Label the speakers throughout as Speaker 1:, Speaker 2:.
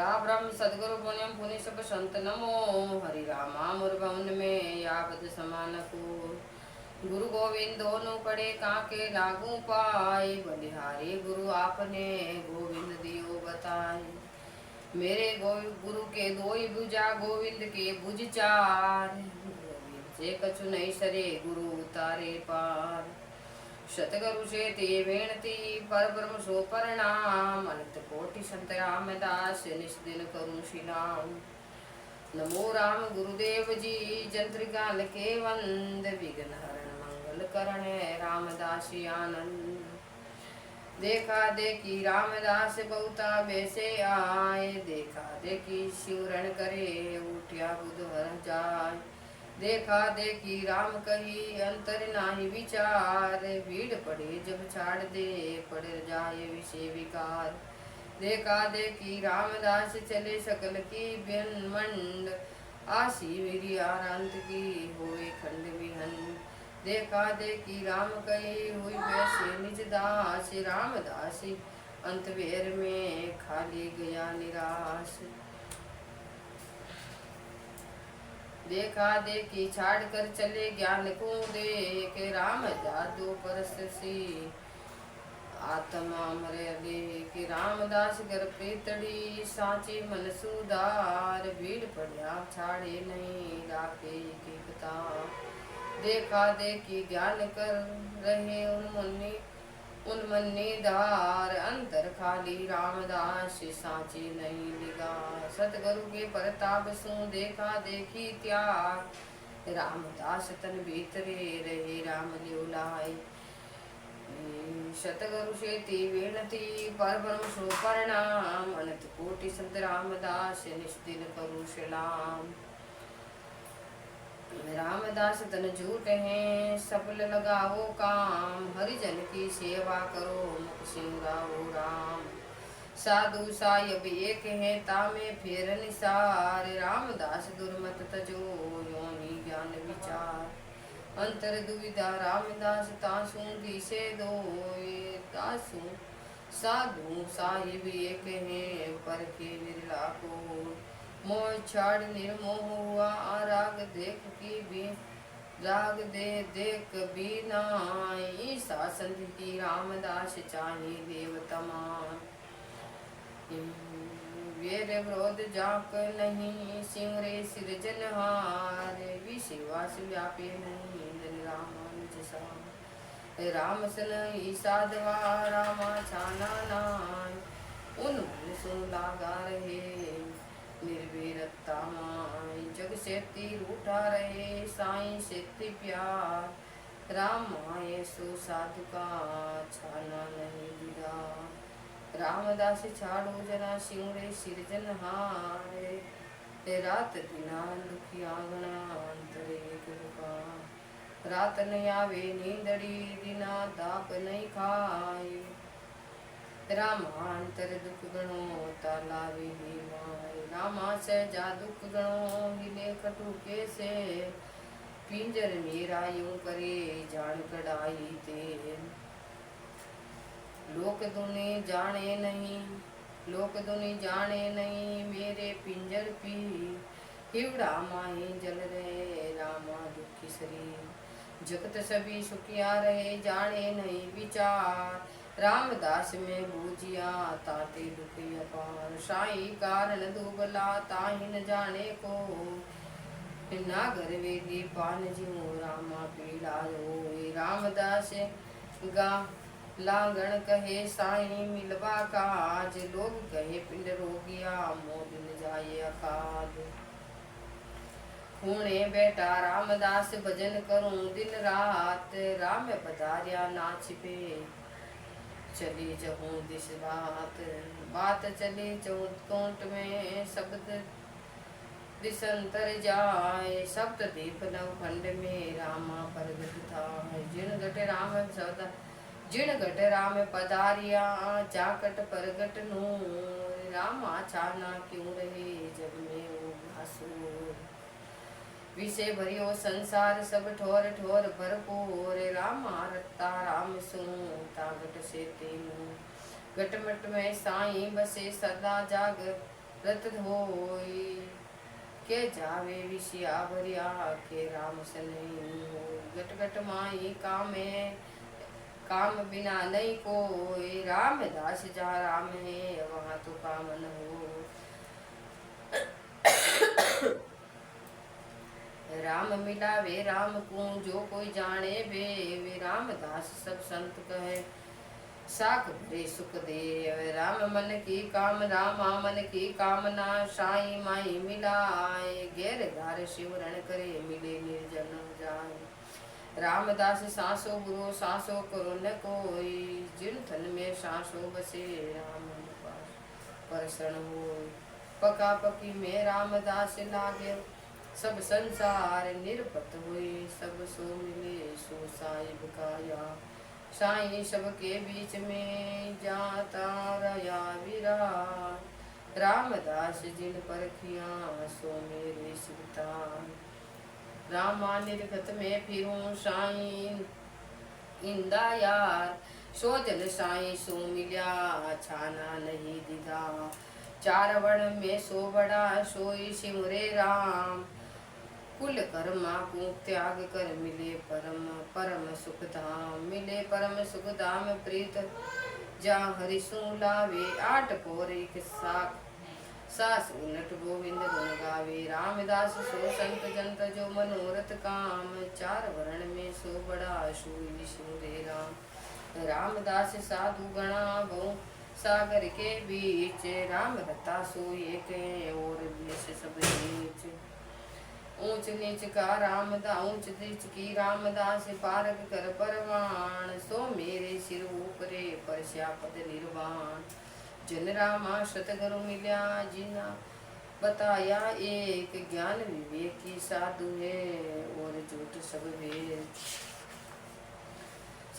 Speaker 1: ब्रह्म सदगुरु पुण्यम पुनि सब संत नमो हरि रामा मुरभवन में यावत समान को गुरु गोविंद दोनों पड़े काके लागू पाए बलिहारी गुरु आपने गोविंद दियो बताए। मेरे गुरु के दोई भुजा गोविंद के भुज चार गोविंद से कछु नहीं सरे गुरु उतारे पार। शतगुरु से ते वेणती पर ब्रह्म सो परणाम अनंत कोटि संत रामदास निस दिन करूं शिलाम। नमो राम गुरुदेव जी जंत्रिका के वंद विघ्न हरण मंगल करण रामदास आनंद। देखा देखी रामदास बहुता बेसे आए देखा देखी शिवरण करे उठिया बुध हर जाय। देखा देखी राम कही अंतर नाही विचार भीड़ पड़े जब छाड़ दे पड़ जाए विषय विकार। देखा देखी रामदास चले सकल की ब्रह्मंड आशी वीरियारांत की होए खंड विहन। देखा देखी राम कही हुई वैसे निज दास रामदास अंत वेर में खाली गया निराश। देखा देखी छाड़ कर चले ज्ञान को देख राम जादू परसी आत्मा मरे कि रामदास कर प्रीतड़ी साची मन सुधार भीड़ पड़िया छाड़े नहीं राखे एकता। देखा देखी ज्ञान कर रहे उन्मन्नी धार अंतर खाली रामदास साची नहीं लिगा। सतगुरु के परताप सु देखा देखी त्याग रामदास तन भीतरे रहे राम ल्योलाय। शतगुरु से ती वेणती पर ब्रह्म सो परणाम अनंत कोटि संत रामदास निस दिन करूं सलाम। रामदास तन झूठ हैं सफल लगाओ काम हरिजन की सेवा करो मुख सिंगाओ राम। साधु सायब एक है तामे फेर निसार रामदास दुर्मत तजो योनि ज्ञान विचार। अंतर दुविधा रामदास तासु दिसे दो तासु साधु साहिब एक है पर के विरला को। मोह छाड़ निर्मोह हुआ राग देख की भी राग दे देख भी नाई शासन की रामदास चाहे देव तमान। वीर विरोध जाक नहीं सिंहरे सिरजनहार विश्वास व्यापे नहीं जन रामानुज सा। राम सन साधवा रामा छाना नाय उन मन सुन लागा रहे निर्भीरता माई। जग से तीर उठा रहे साई से प्यार राम माए सो साधु का छाना नहीं गिरा। रामदास छाड़ो जना सिंहरे सिरजनहारे रात दिना दुखिया गणा अंतरे कृपा। रात न आवे नींदड़ी दिना दाप नहीं खाए रामांतर दुख गणो तालावे ही माए। रामा से जा दुख गणो हिले कटु के से पिंजर मेरा यूं करे जान कड़ाई ते। लोक दुनि जाने नहीं मेरे पिंजर पी हिवड़ा माही जल रहे रामा दुखी शरीर। जगत सभी सुखिया रहे जाने नहीं विचार रामदास में बूझिया ताते दुखी अपार। साई कारण दुबला ताहि न जाने को नागर वेदी पान जीव रामा पीड़ा होए। रामदास गा लांगण कहे साई मिलवा काज लोग कहे पिंड रोगिया मोदिन जाए अकाज। खूणे बेटा रामदास भजन करूं दिन रात राम पधारिया ना छिपे चली जहूं दिस बात चली चौकोट में शब्द दिसंतर जाए। सप्त दीप नवखंड में रामा प्रगट था जिन घट राम सदा जिन घट राम पधारिया जाकट परगट नूर। रामा छाना क्यों रहे जब में वो घासूर। विषय भरियो संसार सब ठोर ठोर भरपूर रामा रत्ता राम सुनता घट से तेनू। घटमट में साई बसे सदा जाग रत होई के जावे विषया भरिया के राम सनई हो। गट गट माई कामे काम बिना नहीं कोई, रामदास जहाँ राम है वहाँ तो काम न हो। राम मिला वे राम को जो कोई जाने वे रामदास सब संत कहे साख भरे सुख दे। राम मन की काम रामा मन की कामना, साई माई मिलाए घेर धार शिवरण करे मिले निर्जन जाए। रामदास सांसो गुरु सांसो करो न कोई, जिन थन में सांसो बसे राम परसण हो। पका पकी में रामदास लागे सब संसार निर्पत हुए, सब सो मिले सो साहिब काया। साई सबके बीच में जाता रया विराट, रामदास जिन परखिया सो मेरे सिवतार। रामा निर्गत में फिरूं साई इंदा यार, सो जन साई सो मिल्या छाना नहीं दिदा। चार वर्ण में सो बड़ा सोई सिमरे राम, कुल कर्मा को त्याग कर मिले परम परम सुख धाम। मिले परम सुख धाम प्रीत जहाँ हरि सु लावे, आठ पोर एक साख सास उलट गोविंद गुण गावे। रामदास सो संत जंत जो मनोरथ काम, चार वर्ण में सो बड़ा सोई सिमरे राम। रामदास साधु गणा बहु सागर के बीच, राम रता सो एक और देश सब नीच। ऊंच नीच का ऊंच नीच की रामदास पारक कर परवान, सो मेरे सिर ऊपरे परस्या पद निर्वाण। जन रामा सतगुरु मिल्या जिना बताया एक, ज्ञान विवेक की साधु है और झूठ सब वेद।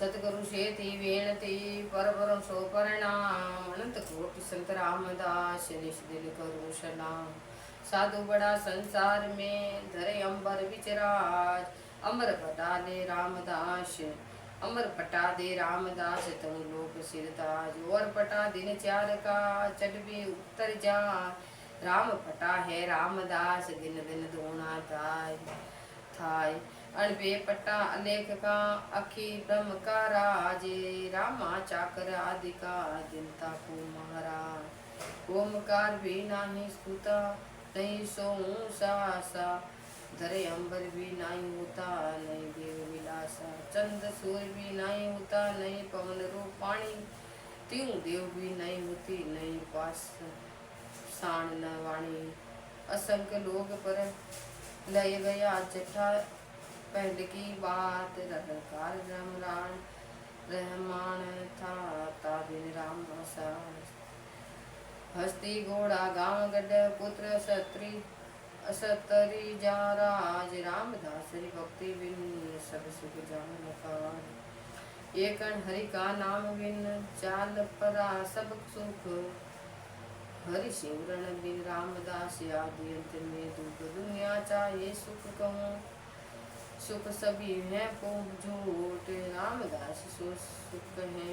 Speaker 1: सतगुरु से थी वेणती परबरम सो परिणाम, अनंत कोटि संत रामदास निस दिल करो सलाम। साधु बड़ा संसार में धरे अंबर विचराज, अमर बता दे रामदास अमर पटा दे रामदास तुम लोक सिरताज। और पटा दिन चार का चढ़ भी उत्तर जा, राम पटा है रामदास दिन दिन दोना थाय थाय। अणबे पटा अलेख का अखी ब्रह्म का राजे, रामा चाकर आदि का जिनता को महाराज। ओमकार भी नाही स्तुता नहीं सो सा, धरे अंबर भी नहीं होता नहीं देव विलासा। चंद सूर्य भी नहीं होता नहीं पवन रूप पानी, त्यों देव भी नहीं होती नहीं पास साण न वाणी। असंख्य लोग पर लय गया जठा पहले की बात, रटकार रमरान रहमान था ताबिन राम हस्ती घोड़ा गांव गढ़ पुत्र सत्री असतरी जा राज। रामदास हरि भक्ति बिन सब सुख जान पार, एक हरि का नाम बिन चाल परा सब सुख। हरि सिमरन बिन रामदास आदि अंत में दुख, दुनिया चाहे सुख कहूँ सुख सभी है को झूठ। रामदास सो सुख है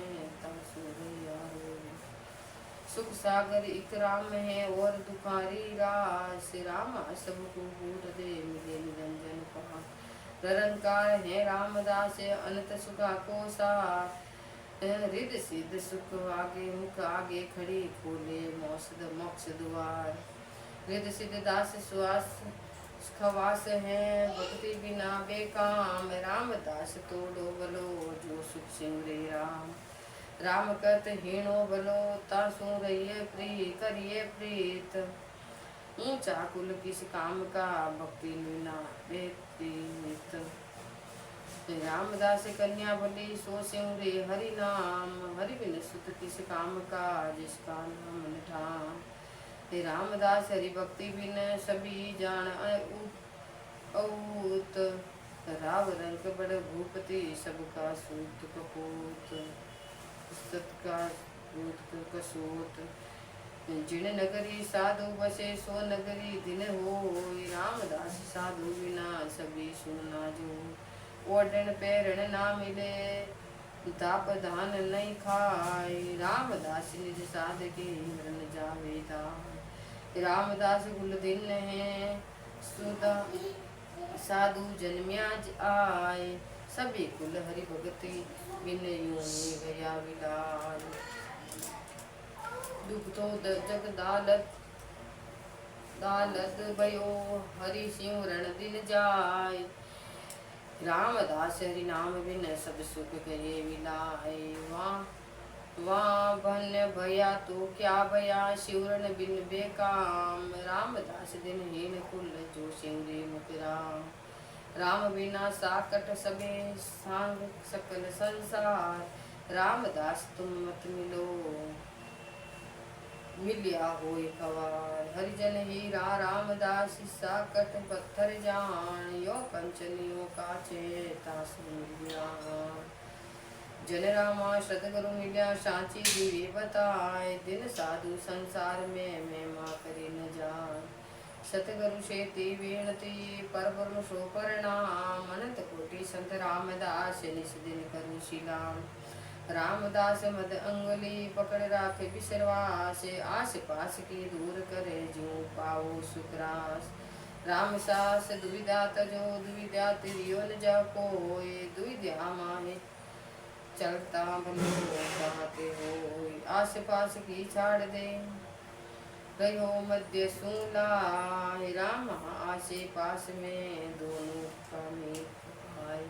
Speaker 1: सुख सागर एक राम है और दुखारी रास। रामा सबको बूट दे मिले निरंजन पहा, निरंकार है रामदास अनंत सुखा को सार। हृदय सिद्ध सुख आगे मुख आगे खड़ी खोले मौसद मोक्ष द्वार। हृदय सिद्ध दास श्वास खवास है भक्ति बिना बेकाम। रामदास तोड़ो बलो जो सुख सिमरे राम, राम कत हीणो भलो तासु रहिए प्री करिए प्रीत। ऊंचा कुल किस काम का भक्ति लीना बेतीत। रामदास कन्या भली सो सिमरे हरि नाम, हरि बिन सुत किस काम का जिसका नाम निठान। रामदास हरि भक्ति बिन सभी जान औत, राव रंग बड़ भूपति सबका सूत कपूत। सत्का कसूत जिन नगरी साधु बसे सो नगरी दिन हो। रामदास साधु बिना सभी सुना जो, ओढ़न पैरण ना मिले ताप धान नहीं खाए। रामदास निज साध के मरण जावे दान, रामदास कुल दिन है सुदा साधु जन्म्याज आए, सभी कुल हरि भगति बिन यूं गया विलाय। दुख तो जग दालत दालत भयो, हरि सिंह रण दिन जाय। रामदास हरि नाम बिन सब सुख गए मिलाए। वहाँ भन्य भया तो क्या भया, शिवरण बिन बेकाम। रामदास दिन हीन कुल जो सिंह मुख राम। राम बिना साकट सबे सांग सकल संसार। रामदास तुम मत मिलो मिलिया होय कवार। हरिजन हीरा रामदास साकट पत्थर जान। यो कंचनियों का चेतास मिलिया। जन रामा सतगुरु मिलिया सांची दिवे बताए। दिन साधु संसार में महिमा करे न जाए। सतगुरु से ती विनती पर ब्रह्म सो प्रणाम। अनंत कोटि संत रामदास निस दिन करू शिलाम। रामदास मद अंगुली पकड़ राखे विश्वास। आस पास की दूर करे जो पाओ सुखरास। राम सास दुविधा तजो दुविधा तिरियो न जा कोय। दुविधा माहे चलता भलो कहते हो। आस पास की छाड़ दे गयो मध्य सूला। राम आसे पास में दोनों का मीत आए।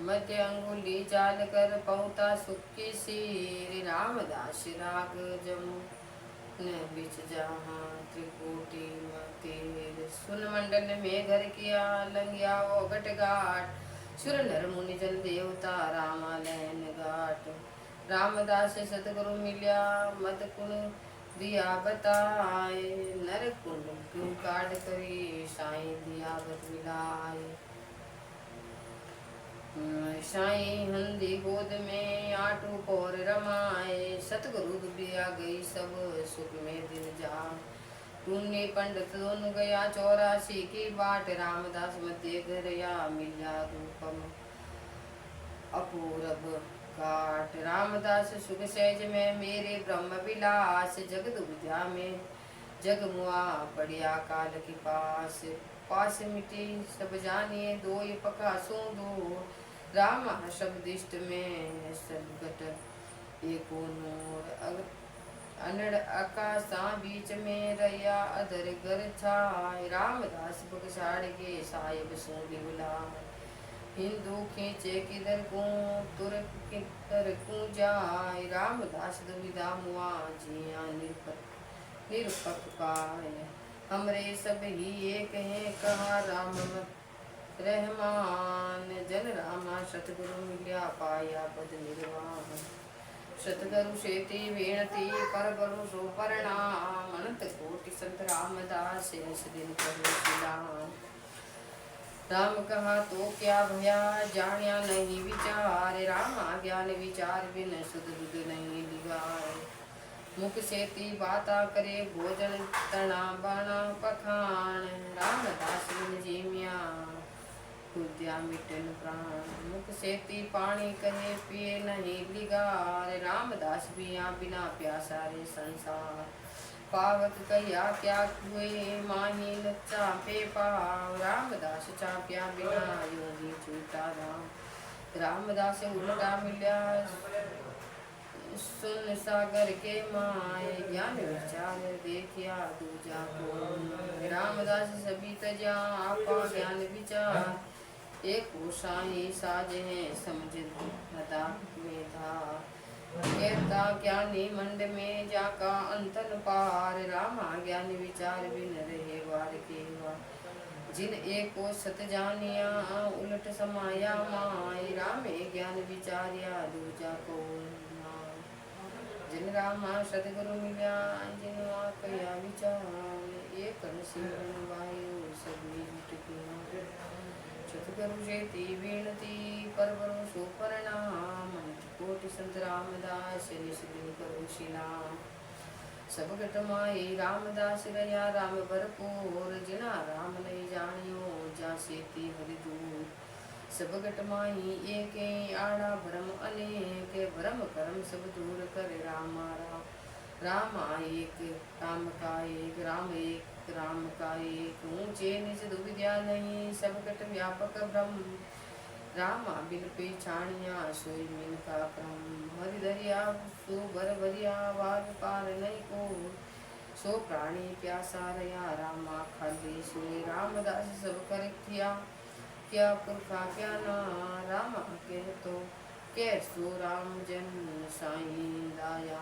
Speaker 1: मध्य अंगुली जाल कर पहुता सुख की सीर। रामदास राग जमु न बिच जहाँ त्रिकोटि मतेर। सुन मंडल में घर किया लंगिया वो घट घाट। सुर नर मुनि जन देवता रामा लैन घाट। रामदास सतगुरु मिलिया मद कुण दिया बताए। नर कुंड क्यों काट करी साई दिया बत मिलाए। साई हंदी गोद में आटू पोर रमाए। सतगुरु दुबिया गई सब सुख में दिन जा। टूने पंडित दोनों गया 84 की बाट। रामदास मध्य घर या मिल्या रूपम अपूरब घाट। रामदास सुख सहज में मेरे ब्रह्म विलास। जग दुविधा में जग मुआ पड़िया काल के पास। पास मिटी सब जानिए दो पका सो दो। राम शब्दिष्ट में सदगट एको नूर। अनड़ आकाशा बीच में रैया अधर घर छाय। रामदास बगसाड़ के साहिब सोनी बुलाए। हिंदू खींचे किधर को तुरक किधर को जाए। रामदास दुविधा मुआ जिया निरपक पाए। हमरे सब ही एक हैं कहा राम रहमान। जन रामा सतगुरु मिलिया पाया पद निर्वाण। सतगुरु से ती विनती पर बरु सो प्रणाम। अनंत कोटि संत रामदास निस दिन करो शिलाम। राम कहा तो क्या भया जानिया नहीं विचार। रामा ज्ञान विचार बिन सुध बुध नहीं लिगाए। मुख से ती बाता करे भोजन तना बाणा पखान। रामदास बिन जीमिया खुद्या मिटन प्राण। मुख से ती पानी कहे पिए नहीं लिगार। रामदास बिया बिना प्यासा रे संसार। पावक कहिया क्या हुए माही चापे पाव। रामदास चाप्या बिना योगी छूटा राम। रामदास उल्टा मिल्या सुन सागर के माए। ज्ञान विचार देखिया दूजा को। रामदास सभी तजा आपा ज्ञान विचार। एक साई साज है समझ हता में था। कहता ज्ञानी मंड में जाका अंतन पार। रामा ज्ञान विचार बिन रहे वार के वार। जिन एको सत जानिया उलट समाया माय। रामे ज्ञान विचारिया दूजा को नाम। जिन रामा सतगुरु मिल्या जिन कया विचार। एक सिमरन वायु सभी जुट सतगुरु से ती विनती पर बरु सो प्रणाम। कोटि संत रामदास निस दिन करो शिलाम। सब घट माई रामदास गया राम भरपूर। जिना राम नहीं जानियो जा से ती हरि दूर। सब घट माई एक आड़ा भ्रम अनेक। भ्रम कर्म सब दूर कर रामा राम। रामा एक राम का एक राम एक राम का एक ऊंचे निज दुविद्या नहीं सब कट व्यापक ब्रह्म रामा बिन पेछाणिया सोई मिन का क्रम हरि दरिया सो बर बरिया वार पार नहीं को सो प्राणी प्यासा रया रामा खाली सुने रामदास सब कर किया क्या पुरखा क्या ना रामा कह तो कैसो राम जन साई दाया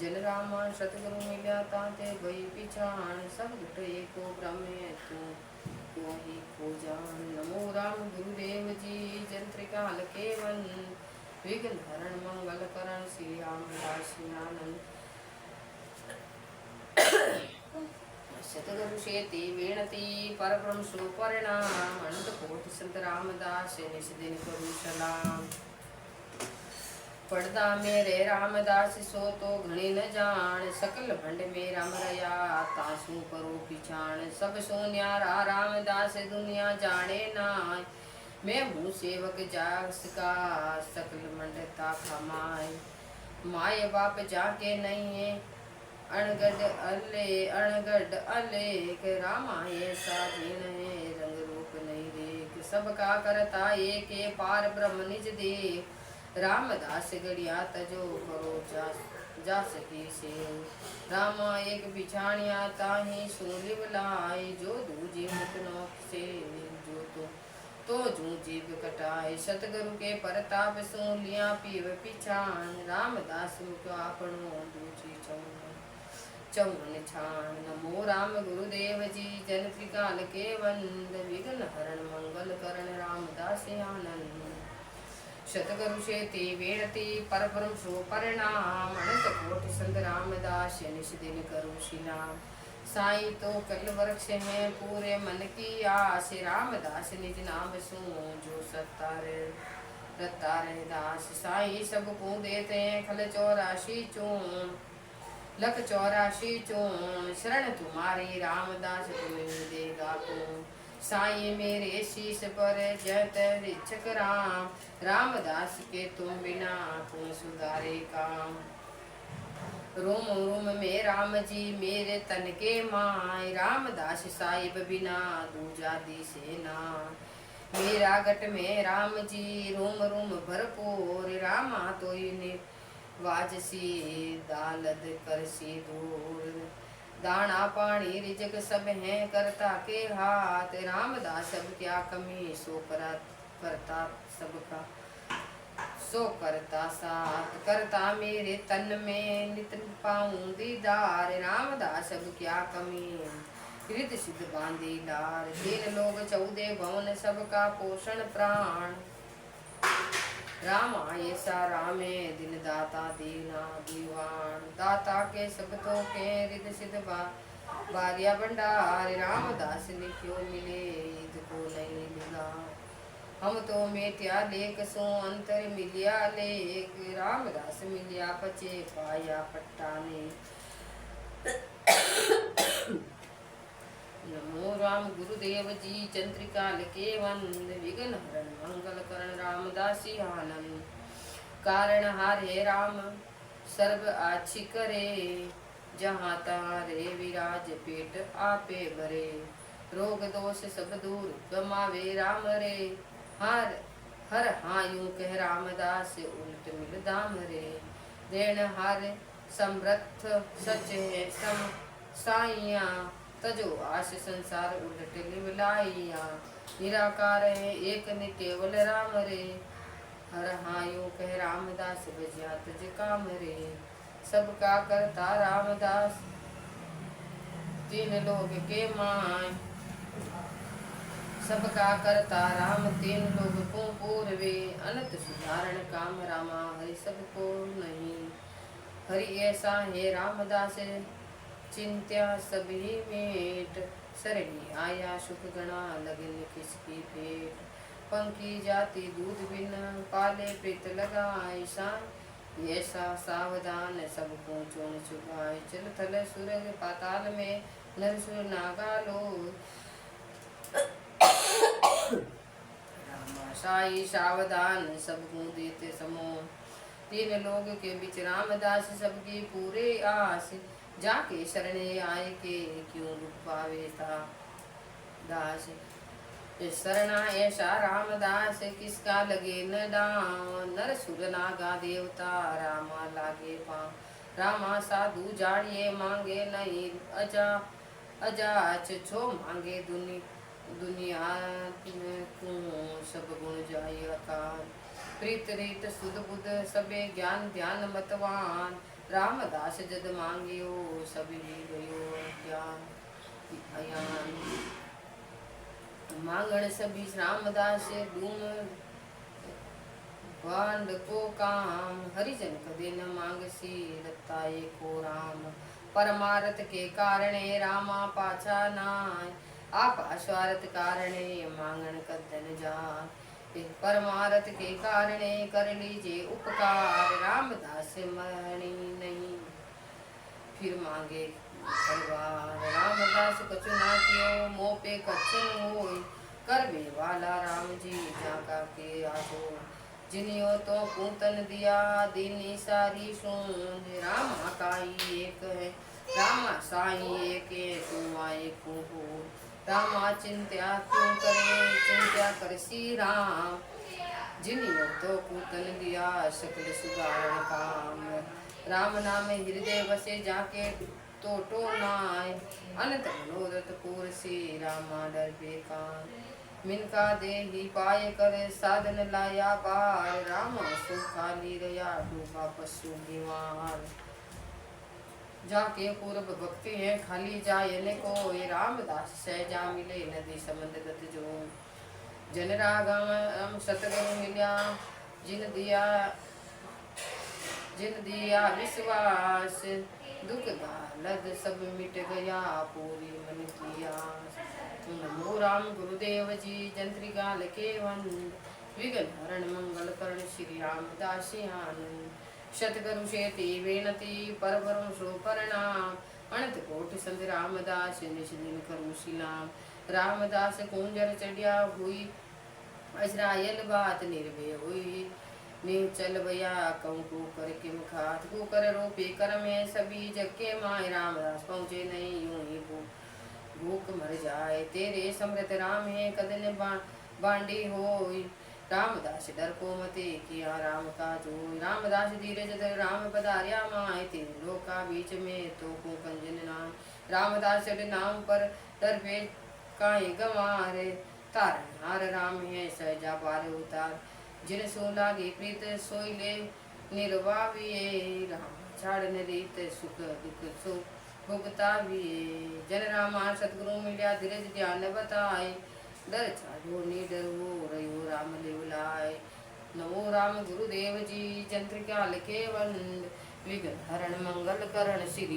Speaker 1: जन रामा सतगुरु मिल्या ताते भई पिछाण सब घट एको ब्रह्म तू ही को जान नमो राम गुरुदेव जी जंत्रिका केवन विघ्न हरण मंगल करण श्री राम दासी आनंद सतगुरु शेती विनती परब्रह्म सुपरिणाम अनंत कोटि संत रामदास निस दिन करू सलाम पढ़दा मेरे रामदास सो तो घणी न जान सकल भंड में राम रया तासू करो पिछाण सब सो न्यारा रामदास दुनिया जाने नाय मैं हूँ सेवक जास का सकल मंडता खमाय माय बाप जाके नहीं है अणगढ़ अलेख रामा ऐसा जिन है रंग रूप नहीं रेख सबका करता एक पार ब्रह्म निज दे रामदास गड़िया तजो करो जा सके से रामा एक बिछाणिया ताही सूली बुलाए जो दूजे मुकनों से जो तो जू जीव कटाए सतगुरु के परताप सो लिया पीव पिछान रामदास मुको आपनो दूजी चौन छान नमो राम गुरुदेव जी जन त्रिकाल के वंद विघ्न हरण मंगल करण रामदास आनंद शतगुरु शेती वेणती परब्रह्म सो परिणाम अनंत कोटि संत रामदास निश दिन करो शिलाम साई तो कल वृक्ष है पूरे मन की आस रामदास निज नाम सो जो रत्ता दास साई सबको देते हैं खल 84 चून लख 84 चून शरण तुम्हारी रामदास तुम्हें देगा कौन साई मेरे शीश पर जत रिचक राम रामदास के तुम बिना कौन सुधारे काम रोम रोम में राम जी मेरे तन के माय रामदास साहिब बिना दूजा दी सेना मेरा गट में राम जी रोम रोम भरपूर रामा तो वाजसी दालद करसी दूर दाना पानी रिजक सब है करता के हाथ रामदास सब क्या कमी सो करता सबका सो करता साथ करता मेरे तन में नित पाऊं दीदार रामदास सब क्या कमी हृदय सिद्ध बांधी लार 3 लोग 14 भवन सबका पोषण प्राण रामा ऐसा रामे दिन दाता दीना दीवान दाता के सब तो के हृदय सिद्ध बारिया भंडार रामदास ने क्यों मिले ईद को नहीं मिला हम तो मेटिया लेख सो अंतर मिलिया लेख रामदास मिलिया पचे पाया पट्टा ने नमो राम गुरुदेव जी चंद्रिका लिखे वंद विघ्न हरण मंगल करण रामदासी आनंद कारण हारे राम सर्व आछि करे जहाँ तारे विराज पेट आपे भरे रोग दोष सब दूर गमावे राम रे हर हर हाँ यूं कह रामदास उल्ट मिल दाम रे देन हर समृद्ध सच है सम साइया तजो आश संसार उलट लिवलाइया निराकार है एक ने केवल राम रे हर हाँ यूं कह रामदास बजिया तज काम रे सबका करता रामदास 3 लोग के माय सबका करता राम 3 लोग को पूर्वे अनंत सुधारण काम रामा हरि सबको नहीं हरि ऐसा है रामदास चिंत्या सभी मेट सरणी आया सुख गणा लगन किसकी पेट पंखी जाति दूध बिन पाले प्रीत लगाए शान ऐसा सावधान सबको चोन चुगाए चल थल सुरग पाताल में नर सुर नागालो रामा साई सावधान सबको देते समो तीन लोग के बीच रामदास सबकी पूरे आस, जाके शरणे आए के क्यों दुख पावे था दास। शरणा ऐसा रामदास किसका लगे न दाम, नर सुर नागा देवता रामा लागे पाँव। रामा साधु जाड़िए मांगे नहीं अजा, अजाच छो मांगे दुनिया को सब गुण जाय अकाल। प्रीत रीत सुध बुध सबे ज्ञान ध्यान मतवान, रामदास जद मांगियो सभी गयो ज्ञान अयान। मांगण सभी रामदास डूम भांड को काम, हरिजन कदे न मांगसी रत्ताए को राम। परमारथ के कारणे रामा पाछा नाय, आप स्वार्थ कारणे मांगण कदन जाय। परमारथ के कारणे कर लीजिए उपकार, रामदास मरणी नहीं फिर मांगे परवार। रामदास कछु ना कियो मोह पे कच्छन होय, करवे वाला राम जी जाका के आसो। जिनियो तो पूतन दिया दीनी सारी सूंझ, रामा काई एक है रामा साई एक तुम आए को हो। रामा चिंत्या क्यों करे चिंत्या कर सी राम, जिनियो तो पूतन दिया सकल सुधारण काम। राम नाम हृदय बसे जाके तो नाय, अनंत मनोरथ पूर से रामा डर बेकान। मिनका दे ही पाए कर साधन लाया बार, रामा सुखाली रया डूबा पशु बीमार। जाके पूर्व भक्ति है खाली जाए ने को, रामदास सहजा मिले नदी समंद गत जो। जन रागम सतगुरु मिल्या जिन दिया विश्वास, दुख दालद सब मिट गया पूरी मन की आस। नमो राम गुरुदेव जी जंत्रिका लके वंद, विघ्न हरण मंगल करण श्री रामदास आनंद। शतगुरु शेति बेनती परबरम सो परनाम, अनंत कोटि संत रामदास निश दिन करू सिलाम। रामदास कुंजर चढ़िया हुई अजरायल बात निर्भय हुई, चल भैया कंकु कर किम खात को कर रोपे कर में सभी जग के माए। रामदास पहुँचे नहीं यूं ही भूख मर जाए, तेरे समृत राम है कदन बांडी होई। रामदास डर को मते किया राम का जोई, रामदास धीरज धर राम पधार्या माए। तेरे लोका बीच में तो को कंजन नाम, रामदास नाम पर डर पे काहे गंवारे। तारण हार राम है सहजा पार उतार, जिन सो लागे प्रीत सोई ले निर्वाविये। राम छाड़न रीत सुख दुख सो भुगताविये। जन रामा सतगुरु मिल्या धीरज ध्यान बताए, डर छाड़ो निडर हो रयो राम लेवलाय। नमो राम गुरुदेव जी जंत्रिका लके वंद, विघ्न हरण मंगल करण श्री